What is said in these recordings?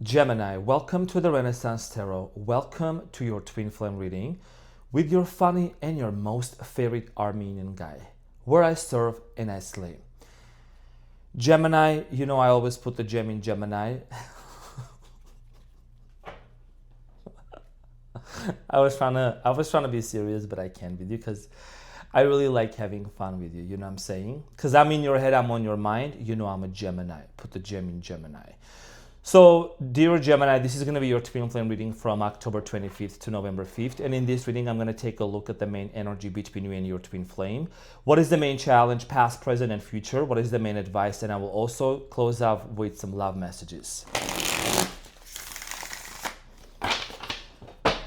Gemini, welcome to the Renaissance Tarot. Welcome to your twin flame reading with your funny and your most favorite Armenian guy, where I serve and I slay. Gemini, you know I always put the gem in Gemini. I was trying to be serious, but I can't with you because I really like having fun with you. You know what I'm saying? Because I'm in your head, I'm on your mind. You know I'm a Gemini. Put the gem in Gemini. So, dear Gemini, this is going to be your twin flame reading from October 25th to November 5th. And in this reading, I'm going to take a look at the main energy between you and your twin flame. What is the main challenge, past, present, and future? What is the main advice? And I will also close out with some love messages.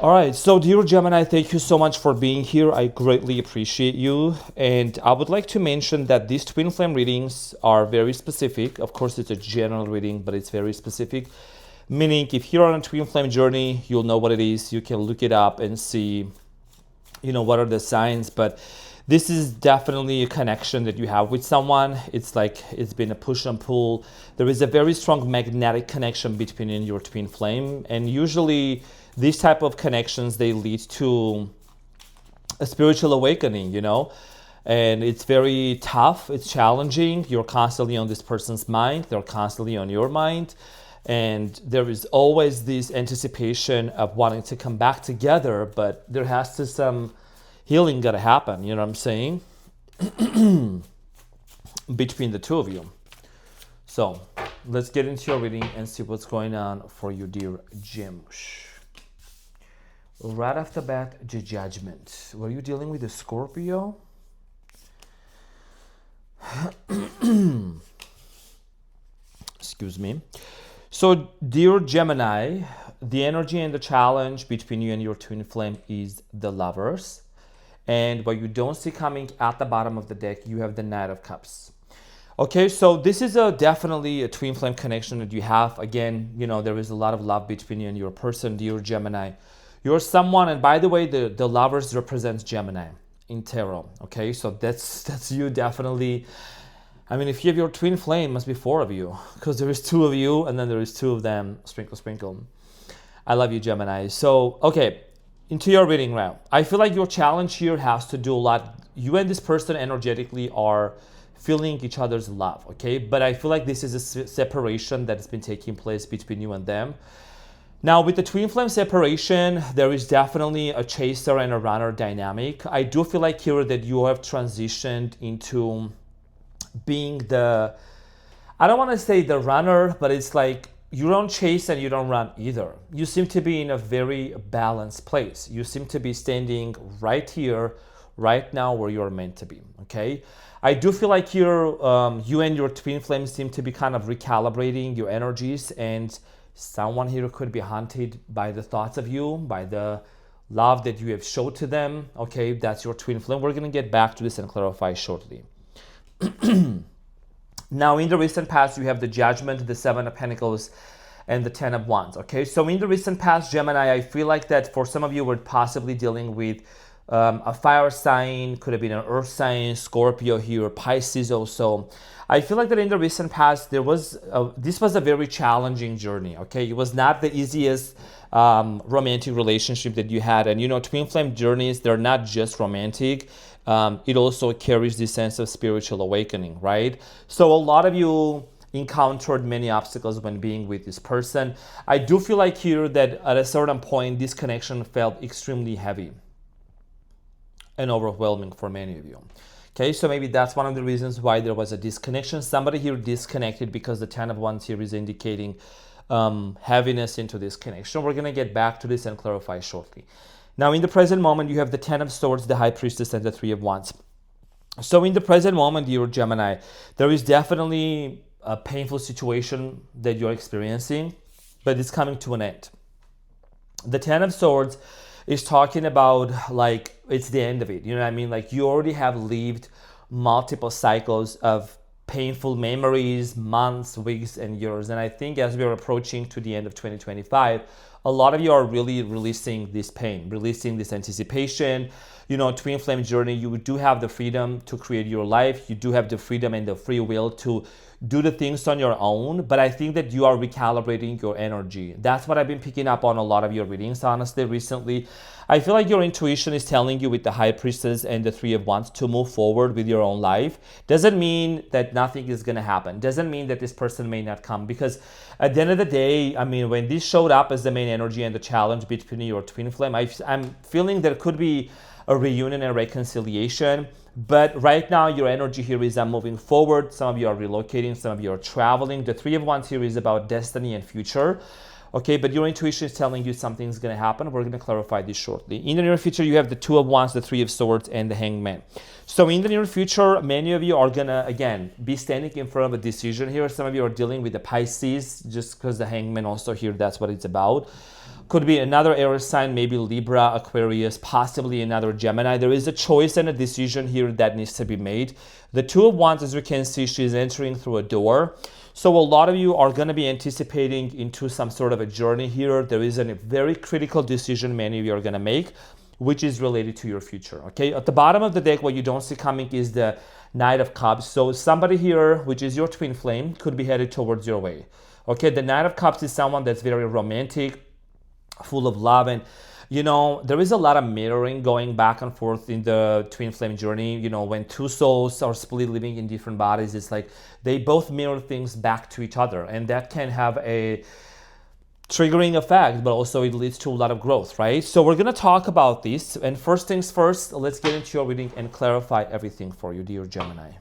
All right, so dear Gemini, thank you so much for being here. I greatly appreciate you. And I would like to mention that these twin flame readings are very specific. Of course, it's a general reading, but it's very specific. Meaning, if you're on a twin flame journey, you'll know what it is. You can look it up and see, what are the signs. But this is definitely a connection that you have with someone. It's like it's been a push and pull. There is a very strong magnetic connection between you and your twin flame. And usually, these type of connections, they lead to a spiritual awakening, and it's very tough. It's challenging. You're constantly on this person's mind. They're constantly on your mind. And there is always this anticipation of wanting to come back together, but there has to some healing got to happen. You know what I'm saying? Between the two of you. So let's get into your reading and see what's going on for you, dear Jim. Right off the bat, the Judgment. Were you dealing with a Scorpio? Excuse me. So, dear Gemini, the energy and the challenge between you and your twin flame is the Lovers. And what you don't see coming at the bottom of the deck, you have the Knight of Cups. Okay, so this is definitely a twin flame connection that you have. Again, there is a lot of love between you and your person, dear Gemini. You're someone, and by the way, the Lovers represents Gemini in tarot. Okay, so that's you definitely. I mean, if you have your twin flame, it must be 4 of you, because there is 2 of you, and then there is 2 of them. Sprinkle, sprinkle. I love you, Gemini. So, okay, into your reading now. I feel like your challenge here has to do a lot. You and this person energetically are feeling each other's love, okay? But I feel like this is a separation that's been taking place between you and them. Now, with the twin flame separation, there is definitely a chaser and a runner dynamic. I do feel like here that you have transitioned into being I don't want to say the runner, but it's like you don't chase and you don't run either. You seem to be in a very balanced place. You seem to be standing right here, right now where you're meant to be, okay? I do feel like here, you and your twin flame seem to be kind of recalibrating your energies, and someone here could be haunted by the thoughts of you, by the love that you have showed to them. Okay, that's your twin flame. We're going to get back to this and clarify shortly. Now, in the recent past, you have the Judgment, the 7 of Pentacles, and the 10 of Wands. Okay, so in the recent past, Gemini, I feel like that for some of you, we're possibly dealing with a fire sign, could have been an earth sign, Scorpio here, Pisces also. I feel like that in the recent past, this was a very challenging journey, okay? It was not the easiest romantic relationship that you had. And, twin flame journeys, they're not just romantic. It also carries this sense of spiritual awakening, right? So a lot of you encountered many obstacles when being with this person. I do feel like here that at a certain point, this connection felt extremely heavy and overwhelming for many of you. Okay, so maybe that's one of the reasons why there was a disconnection. Somebody here disconnected because the 10 of Wands here is indicating heaviness into this connection. We're going to get back to this and clarify shortly. Now, in the present moment, you have the 10 of Swords, the High Priestess, and the 3 of Wands. So in the present moment, dear Gemini, there is definitely a painful situation that you're experiencing, but it's coming to an end. The 10 of Swords is talking about like it's the end of it. You know what I mean? Like you already have lived multiple cycles of painful memories, months, weeks, and years. And I think as we're approaching to the end of 2025, a lot of you are really releasing this pain, releasing this anticipation. Twin flame journey, you do have the freedom to create your life. You do have the freedom and the free will to do the things on your own, but I think that you are recalibrating your energy. That's what I've been picking up on a lot of your readings, honestly, recently. I feel like your intuition is telling you with the High Priestess and the Three of Wands to move forward with your own life. Doesn't mean that nothing is going to happen. Doesn't mean that this person may not come, because at the end of the day, I mean, when this showed up as the main energy and the challenge between your twin flame, I'm feeling there could be a reunion and reconciliation. But right now, your energy here is moving forward. Some of you are relocating, some of you are traveling. The Three of Wands here is about destiny and future. Okay, but your intuition is telling you something's going to happen. We're going to clarify this shortly. In the near future, you have the Two of Wands, the Three of Swords, and the Hangman. So in the near future, many of you are going to, again, be standing in front of a decision here. Some of you are dealing with the Pisces, just because the Hangman also here, that's what it's about. Could be another air sign, maybe Libra, Aquarius, possibly another Gemini. There is a choice and a decision here that needs to be made. The Two of Wands, as you can see, she's entering through a door. So a lot of you are going to be anticipating into some sort of a journey here. There is a very critical decision many of you are going to make, which is related to your future. Okay, at the bottom of the deck, what you don't see coming is the Knight of Cups. So somebody here, which is your twin flame, could be headed towards your way. Okay, the Knight of Cups is someone that's very romantic, full of love, and you know, there is a lot of mirroring going back and forth in the twin flame journey. You know, when two souls are split living in different bodies, it's like they both mirror things back to each other, and that can have a triggering effect, but also it leads to a lot of growth, right? So we're going to talk about this, and first things first, let's get into your reading and clarify everything for you, dear Gemini.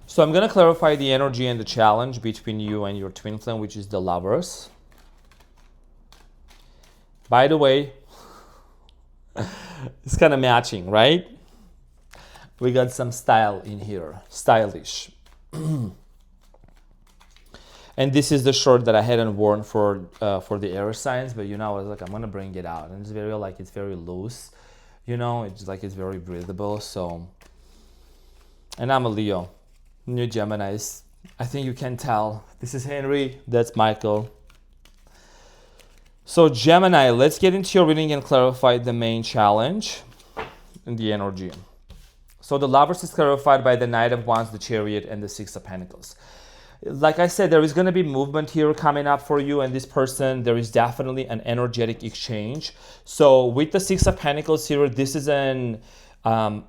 So I'm going to clarify the energy and the challenge between you and your twin flame, which is the Lovers. By the way, it's kind of matching, right? We got some style in here, stylish. And this is the shirt that I hadn't worn for the air signs, but you know, I was like, I'm gonna bring it out, and it's very it's very loose, you know, it's like it's very breathable. So, and I'm a Leo. New Geminis, I think you can tell. This is Henry, that's Michael. So Gemini, let's get into your reading and clarify the main challenge and the energy. So the Lovers is clarified by the Knight of Wands, the Chariot, and the Six of Pentacles. Like I said, there is going to be movement here coming up for you and this person. There is definitely an energetic exchange. So with the Six of Pentacles here, this is an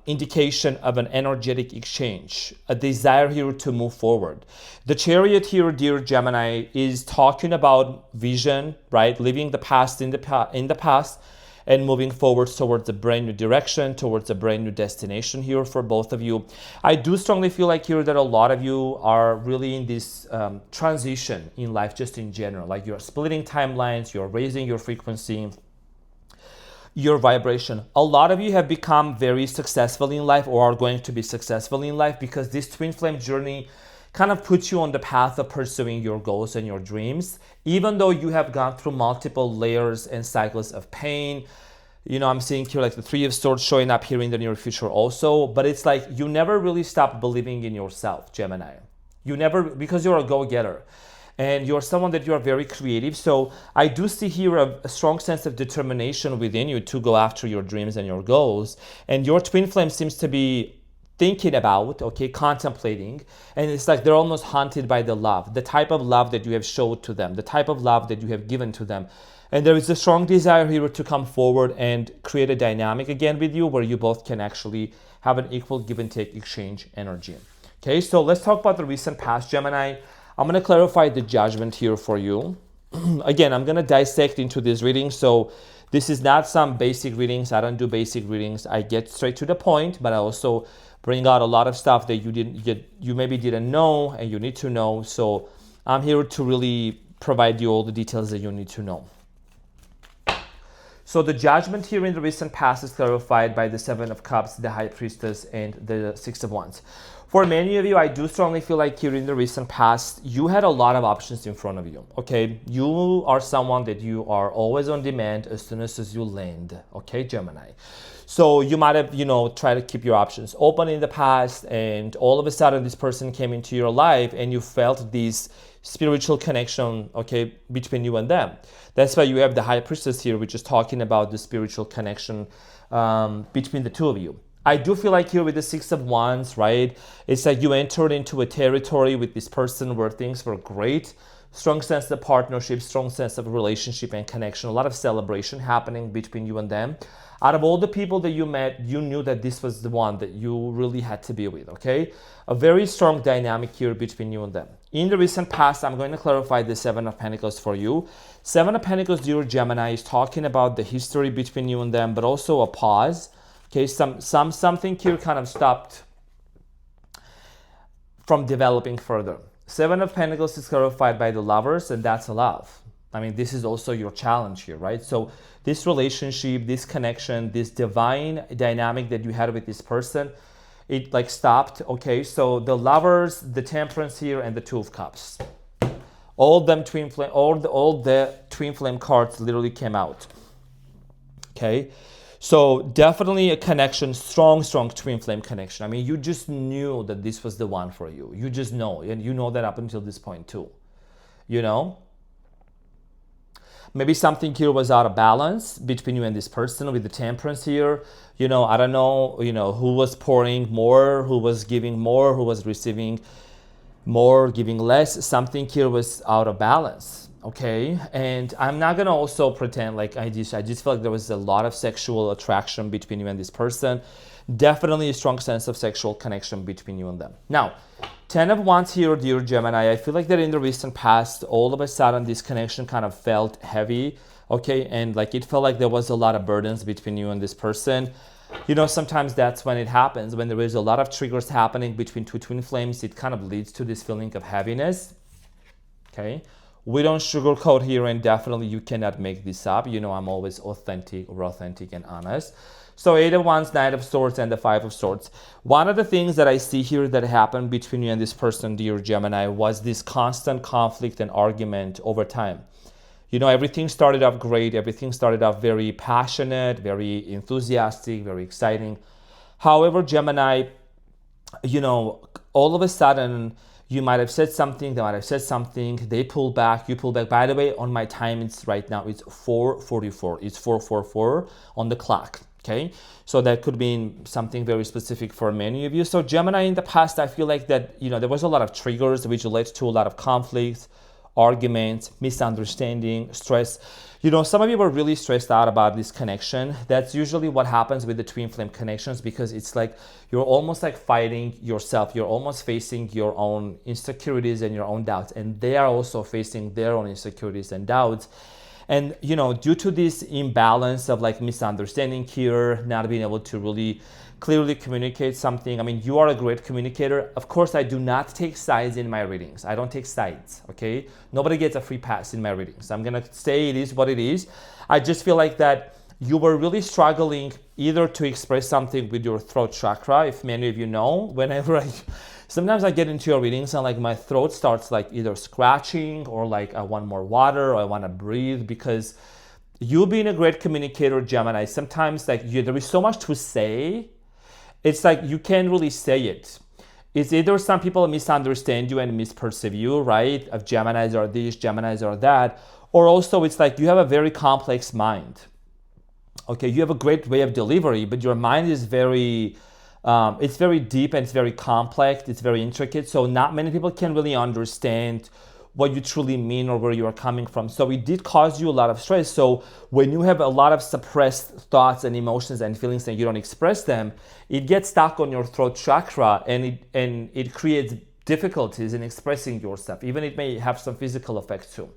indication of an energetic exchange, a desire here to move forward. The Chariot here, dear Gemini, is talking about vision, right? Leaving the past in the past and moving forward towards a brand new direction, towards a brand new destination here for both of you. I do strongly feel like here that a lot of you are really in this transition in life, just in general. Like you're splitting timelines, you're raising your frequency, your vibration. A lot of you have become very successful in life or are going to be successful in life because this twin flame journey kind of puts you on the path of pursuing your goals and your dreams, even though you have gone through multiple layers and cycles of pain. You know, I'm seeing here like the Three of Swords showing up here in the near future also, but it's like you never really stopped believing in yourself, Gemini. You never, because you're a go-getter. And you're someone that you are very creative. So I do see here a strong sense of determination within you to go after your dreams and your goals. And your twin flame seems to be thinking about, okay, contemplating. And it's like they're almost haunted by the love, the type of love that you have showed to them, the type of love that you have given to them. And there is a strong desire here to come forward and create a dynamic again with you where you both can actually have an equal give and take exchange energy. Okay, so let's talk about the recent past, Gemini. I'm going to clarify the judgment here for you. Again, I'm going to dissect into this reading. So this is not some basic readings. I don't do basic readings. I get straight to the point, but I also bring out a lot of stuff that you maybe didn't know and you need to know. So I'm here to really provide you all the details that you need to know. So the judgment here in the recent past is clarified by the Seven of Cups, the High Priestess, and the Six of Wands. For many of you, I do strongly feel like here in the recent past, you had a lot of options in front of you, okay? You are someone that you are always on demand as soon as you land, okay, Gemini? So you might have, tried to keep your options open in the past, and all of a sudden this person came into your life and you felt this spiritual connection, okay, between you and them. That's why you have the High Priestess here, which is talking about the spiritual connection between the two of you. I do feel like here with the Six of Wands, right? It's like you entered into a territory with this person where things were great. Strong sense of partnership, strong sense of relationship and connection. A lot of celebration happening between you and them. Out of all the people that you met, you knew that this was the one that you really had to be with, okay? A very strong dynamic here between you and them. In the recent past, I'm going to clarify the Seven of Pentacles for you. Seven of Pentacles, dear Gemini, is talking about the history between you and them, but also a pause. Okay, something here kind of stopped from developing further. Seven of Pentacles is clarified by the Lovers, and that's a love. I mean, this is also your challenge here, right? So this relationship, this connection, this divine dynamic that you had with this person, it like stopped. Okay, so the Lovers, the Temperance here, and the Two of Cups. All the twin flame cards literally came out. Okay. So definitely a connection, strong twin flame connection. I mean, you just knew that this was the one for you. You just know, and you know that up until this point too. You know? Maybe something here was out of balance between you and this person with the Temperance here. You know, I don't know, who was pouring more, who was giving more, who was receiving more, giving less. Something here was out of balance. Okay, and I'm not gonna also pretend like I just feel like there was a lot of sexual attraction between you and this person. Definitely a strong sense of sexual connection between you and them. Now, 10 of Wands here, dear Gemini. I feel like that in the recent past, all of a sudden this connection kind of felt heavy. Okay, and like it felt like there was a lot of burdens between you and this person. Sometimes that's when it happens, when there is a lot of triggers happening between two twin flames. It kind of leads to this feeling of heaviness. Okay. We don't sugarcoat here, and definitely you cannot make this up. I'm always authentic and honest. So 8 of Wands, 9 of Swords, and the 5 of Swords. One of the things that I see here that happened between you and this person, dear Gemini, was this constant conflict and argument over time. Everything started off great. Everything started off very passionate, very enthusiastic, very exciting. However, Gemini, all of a sudden, you might have said something, they might have said something, they pull back, you pull back. By the way, on my time, it's right now, it's 4:44. It's 4:44 on the clock, okay? So that could mean something very specific for many of you. So Gemini, in the past, I feel like that, there was a lot of triggers which led to a lot of conflicts, arguments, misunderstanding, stress. Some of you were really stressed out about this connection. That's usually what happens with the twin flame connections, because it's like you're almost like fighting yourself. You're almost facing your own insecurities and your own doubts, and they are also facing their own insecurities and doubts. And due to this imbalance of like misunderstanding here, not being able to really clearly communicate something. I mean, you are a great communicator. Of course, I do not take sides in my readings. I don't take sides, okay? Nobody gets a free pass in my readings. I'm gonna say it is what it is. I just feel like that you were really struggling either to express something with your throat chakra. If many of you know, sometimes I get into your readings and like my throat starts like either scratching or like I want more water or I want to breathe, because you being a great communicator, Gemini, sometimes like there is so much to say. It's like you can't really say it. It's either some people misunderstand you and misperceive you, right? Of Geminis are this, Geminis are that. Or also it's like you have a very complex mind. Okay, you have a great way of delivery, but your mind is it's very deep and it's very complex. It's very intricate. So not many people can really understand what you truly mean or where you are coming from. So it did cause you a lot of stress. So when you have a lot of suppressed thoughts and emotions and feelings and you don't express them, it gets stuck on your throat chakra, and it creates difficulties in expressing yourself. Even it may have some physical effects too.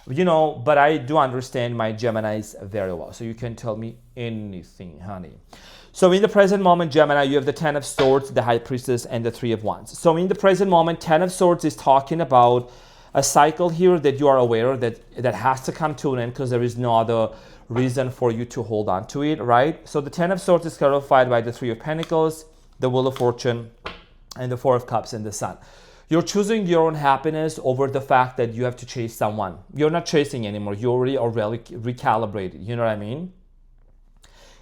But I do understand my Geminis very well. So you can tell me anything, honey. So in the present moment, Gemini, you have the 10 of Swords, the High Priestess, and the 3 of Wands. So in the present moment, 10 of Swords is talking about a cycle here that you are aware that has to come to an end, because there is no other reason for you to hold on to it, right? So the 10 of Swords is clarified by the 3 of Pentacles, the Wheel of Fortune, and the 4 of Cups and the Sun. You're choosing your own happiness over the fact that you have to chase someone. You're not chasing anymore. You already are recalibrated. You know what I mean?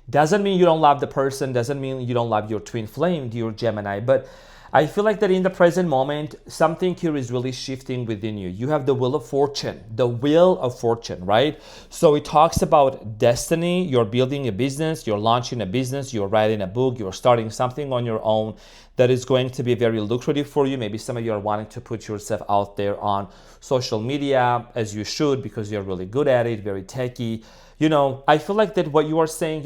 Doesn't mean you don't love the person. Doesn't mean you don't love your twin flame, dear Gemini. But I feel like that in the present moment, something here is really shifting within you. You have the wheel of fortune, right? So it talks about destiny. You're building a business, you're launching a business, you're writing a book, you're starting something on your own that is going to be very lucrative for you. Maybe some of you are wanting to put yourself out there on social media, as you should, because you're really good at it, very techy. I feel like that what you're saying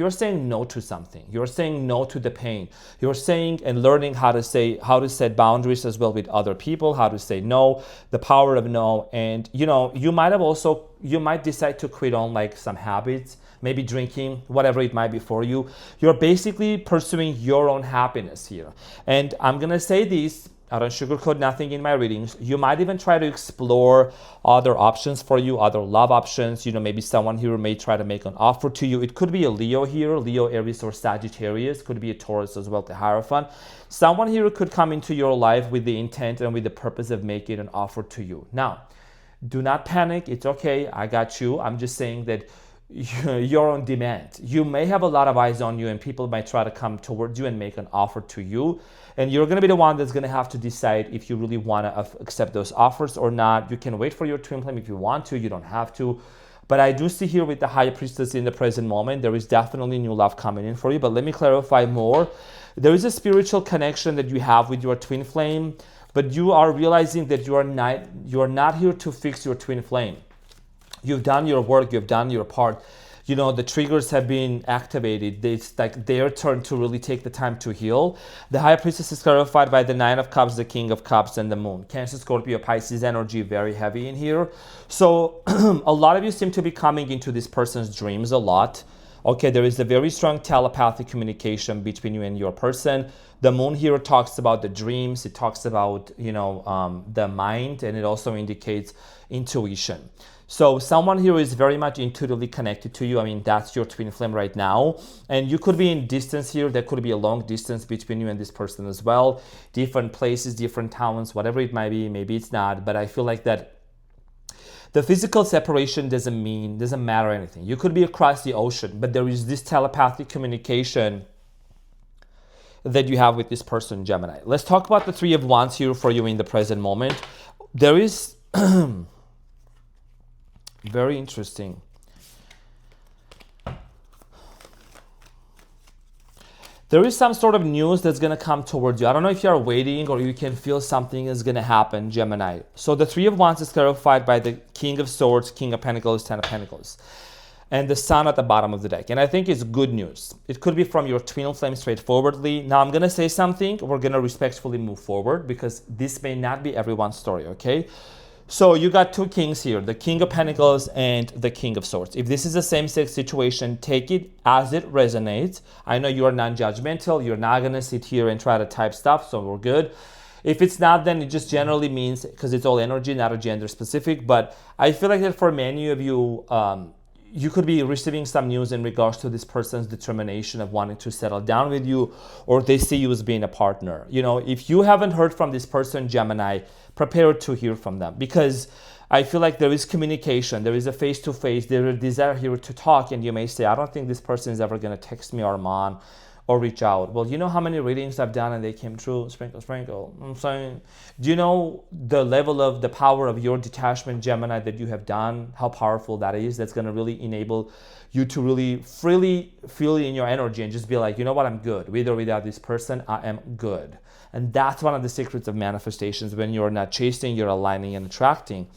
no to something. You're saying no to the pain. You're saying and learning how to set boundaries as well with other people, how to say no, the power of no. And you might decide to quit on like some habits, maybe drinking, whatever it might be for you. You're basically pursuing your own happiness here. And I'm gonna say this, I don't sugarcoat nothing in my readings. You might even try to explore other options for you, other love options. Maybe someone here may try to make an offer to you. It could be a Leo here, Leo, Aries, or Sagittarius. Could be a Taurus as well, the Hierophant. Someone here could come into your life with the intent and with the purpose of making an offer to you. Now, do not panic. It's okay. I got you. I'm just saying that you're on demand. You may have a lot of eyes on you and people might try to come towards you and make an offer to you. And you're going to be the one that's going to have to decide if you really want to accept those offers or not. You can wait for your twin flame if you want to. You don't have to. But I do see here with the High Priestess in the present moment, there is definitely new love coming in for you. But let me clarify more. There is a spiritual connection that you have with your twin flame, but you are realizing that you are not here to fix your twin flame. You've done your work, you've done your part. The triggers have been activated. It's like their turn to really take the time to heal. The High Priestess is clarified by the Nine of Cups, the King of Cups, and the Moon. Cancer, Scorpio, Pisces energy, very heavy in here. So a lot of you seem to be coming into this person's dreams a lot. Okay, there is a very strong telepathic communication between you and your person. The Moon here talks about the dreams. It talks about, the mind, and it also indicates intuition. So someone here is very much intuitively connected to you. I mean, that's your twin flame right now. And you could be in distance here. There could be a long distance between you and this person as well. Different places, different towns, whatever it might be. Maybe it's not. But I feel like that the physical separation doesn't matter anything. You could be across the ocean, but there is this telepathic communication that you have with this person, Gemini. Let's talk about the Three of Wands here for you in the present moment. There is... very interesting. There is some sort of news that's going to come towards you. I don't know if you're waiting or you can feel something is going to happen, Gemini. So the Three of Wands is clarified by the King of Swords, King of Pentacles, Ten of Pentacles, and the Sun at the bottom of the deck. And I think it's good news. It could be from your twin flame straightforwardly. Now I'm going to say something. We're going to respectfully move forward because this may not be everyone's story, okay? So you got two kings here, the King of Pentacles and the King of Swords. If this is a same-sex situation, take it as it resonates. I know you are non-judgmental. You're not going to sit here and try to type stuff, so we're good. If it's not, then it just generally means, because it's all energy, not a gender specific. But I feel like that for many of you, you could be receiving some news in regards to this person's determination of wanting to settle down with you, or they see you as being a partner. If you haven't heard from this person, Gemini, prepare to hear from them, because I feel like there is communication, there is a face-to-face, there is a desire here to talk, and you may say, I don't think this person is ever going to text me, Arman, or reach out. Well, you know how many readings I've done and they came true? Sprinkle, sprinkle. I'm saying, do you know the level of the power of your detachment, Gemini, that you have done? How powerful that is? That's going to really enable you to really freely feel in your energy and just be like, you know what, I'm good. With or without this person, I am good. And that's one of the secrets of manifestations. When you're not chasing, you're aligning and attracting.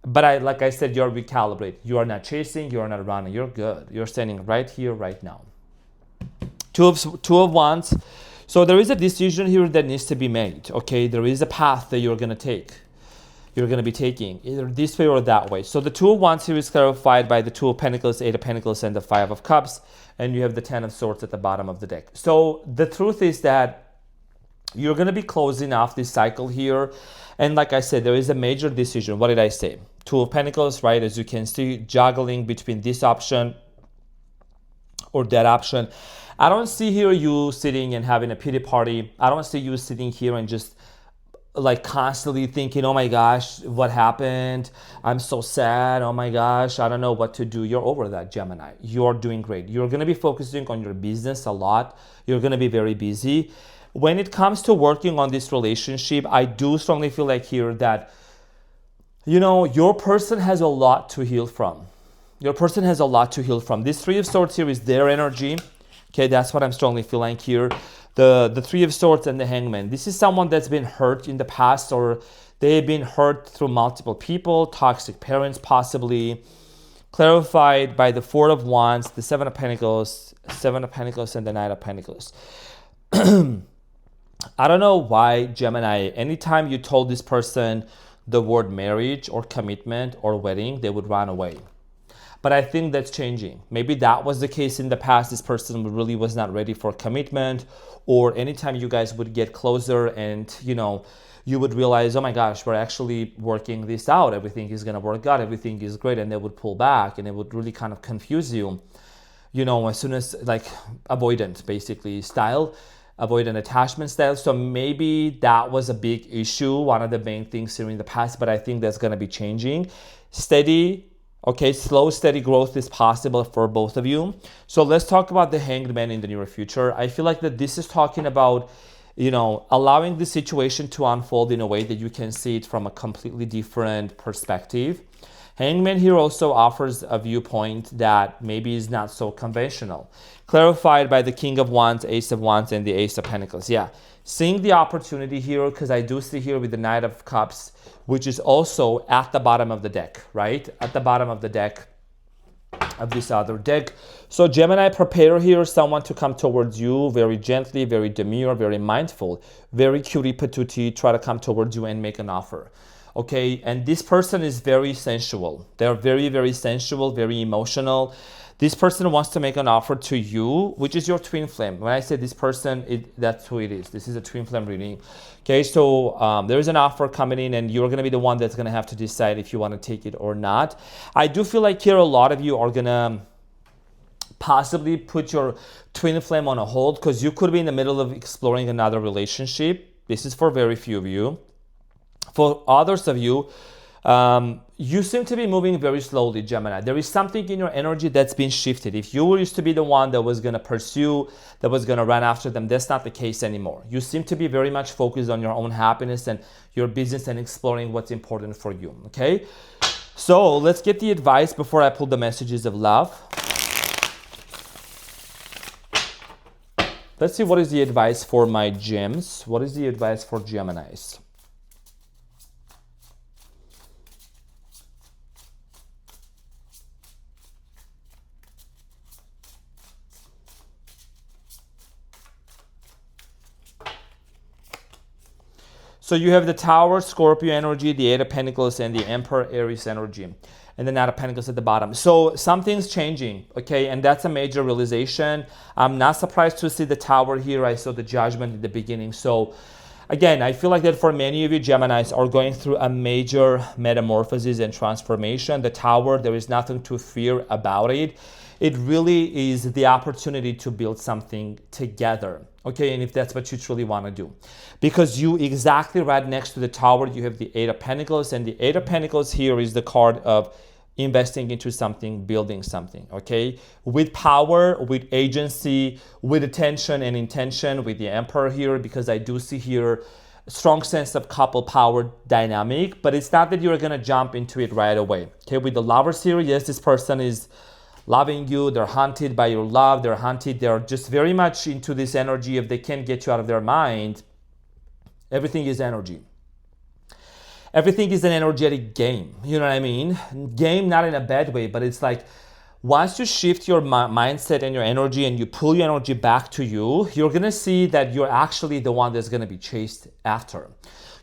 But like I said, you're recalibrated. You are not chasing, you are not running. You're good. You're standing right here, right now. Two of Wands. So there is a decision here that needs to be made. Okay, there is a path that you're going to take. You're going to be taking either this way or that way. So the Two of Wands here is clarified by the Two of Pentacles, Eight of Pentacles, and the Five of Cups. And you have the Ten of Swords at the bottom of the deck. So the truth is that you're going to be closing off this cycle here. And like I said, there is a major decision. What did I say? Two of Pentacles, right? As you can see, juggling between this option or that option. I don't see here you sitting and having a pity party. I don't see you sitting here and just like constantly thinking, oh my gosh, what happened? I'm so sad. Oh my gosh, I don't know what to do. You're over that, Gemini. You're doing great. You're going to be focusing on your business a lot. You're going to be very busy. when it comes to working on this relationship, I do strongly feel like here that, your person has a lot to heal from. Your person has a lot to heal from. This Three of Swords here is their energy. Okay, that's what I'm strongly feeling here. The Three of Swords and the Hangman. This is someone that's been hurt in the past, or they've been hurt through multiple people, toxic parents possibly, clarified by the Four of Wands, the Seven of Pentacles, and the Knight of Pentacles. I don't know why, Gemini, anytime you told this person the word marriage or commitment or wedding, they would run away. But I think that's changing. Maybe that was the case in the past. This person really was not ready for commitment, or anytime you guys would get closer and, you would realize, oh my gosh, we're actually working this out. Everything is going to work out. Everything is great. And they would pull back, and it would really kind of confuse you, as soon as, like, avoidant basically style, avoidant attachment style. So maybe that was a big issue, one of the main things here in the past, but I think that's going to be changing. Slow, steady growth is possible for both of you. So let's talk about the Hanged Man in the near future. I feel like that this is talking about, allowing the situation to unfold in a way that you can see it from a completely different perspective. Hangman here also offers a viewpoint that maybe is not so conventional. Clarified by the King of Wands, Ace of Wands, and the Ace of Pentacles. Yeah, seeing the opportunity here, because I do see here with the Knight of Cups, which is also at the bottom of the deck, right? At the bottom of the deck, of this other deck. So Gemini, prepare here someone to come towards you very gently, very demure, very mindful, very cutie patootie, try to come towards you and make an offer. Okay, and this person is very sensual. They're very, very sensual, very emotional. This person wants to make an offer to you, which is your twin flame. When I say this person, that's who it is. This is a twin flame reading. Okay, so there is an offer coming in, and you're going to be the one that's going to have to decide if you want to take it or not. I do feel like here a lot of you are going to possibly put your twin flame on a hold, because you could be in the middle of exploring another relationship. This is for very few of you. For others of you, you seem to be moving very slowly, Gemini. There is something in your energy that's been shifted. If you used to be the one that was going to pursue, that was going to run after them, that's not the case anymore. You seem to be very much focused on your own happiness and your business and exploring what's important for you, okay? So let's get the advice before I pull the messages of love. Let's see what is the advice for my gems. What is the advice for Geminis? So you have the Tower, Scorpio energy, the Eight of Pentacles, and the Emperor, Aries energy, and the Knight of Pentacles at the bottom. So something's changing, okay? And that's a major realization. I'm not surprised to see the Tower here. I saw the Judgment at the beginning. So again, I feel like that for many of you Geminis are going through a major metamorphosis and transformation. The Tower, there is nothing to fear about it. It really is the opportunity to build something together, okay? And if that's what you truly want to do. Because you exactly right next to the Tower, you have the Eight of Pentacles, and the Eight of Pentacles here is the card of investing into something, building something, okay? With power, with agency, with attention and intention, with the Emperor here, because I do see here a strong sense of couple power dynamic, but it's not that you're going to jump into it right away, okay? With the Lovers here, yes, this person is loving you, they're haunted by your love, they're just very much into this energy. If they can't get you out of their mind, everything is energy. Everything is an energetic game, you know what I mean? Game not in a bad way, but it's like once you shift your mindset and your energy and you pull your energy back to you, you're gonna see that you're actually the one that's gonna be chased after.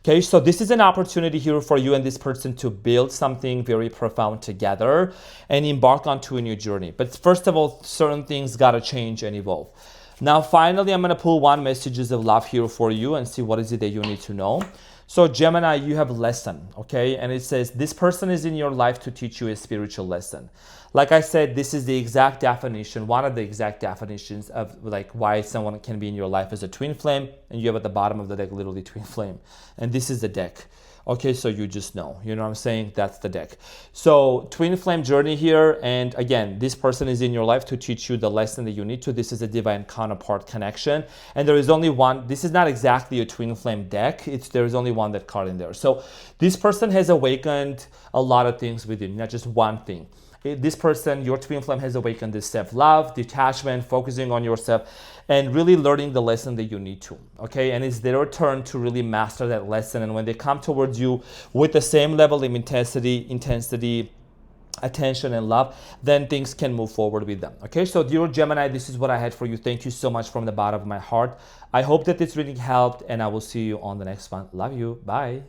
Okay, so this is an opportunity here for you and this person to build something very profound together and embark onto a new journey. But first of all, certain things gotta change and evolve. Now, finally, I'm gonna pull one messages of love here for you and see what is it that you need to know. So Gemini, you have lesson, okay? And it says, this person is in your life to teach you a spiritual lesson. Like I said, this is the exact definition, one of the exact definitions of like why someone can be in your life as a twin flame, and you have at the bottom of the deck literally twin flame. And this is the deck, Okay, so you just know, you know what I'm saying? That's the deck. So twin flame journey here. And again, this person is in your life to teach you the lesson that you need to. This is a divine counterpart connection. And there is only one, this is not exactly a twin flame deck. There is only one that card in there. So this person has awakened a lot of things within, not just one thing. This person, your twin flame, has awakened this self-love, detachment, focusing on yourself, and really learning the lesson that you need to. Okay, and it's their turn to really master that lesson. And when they come towards you with the same level of intensity, attention, and love, then things can move forward with them. Okay, so dear Gemini, this is what I had for you. Thank you so much from the bottom of my heart. I hope that this reading helped, and I will see you on the next one. Love you. Bye.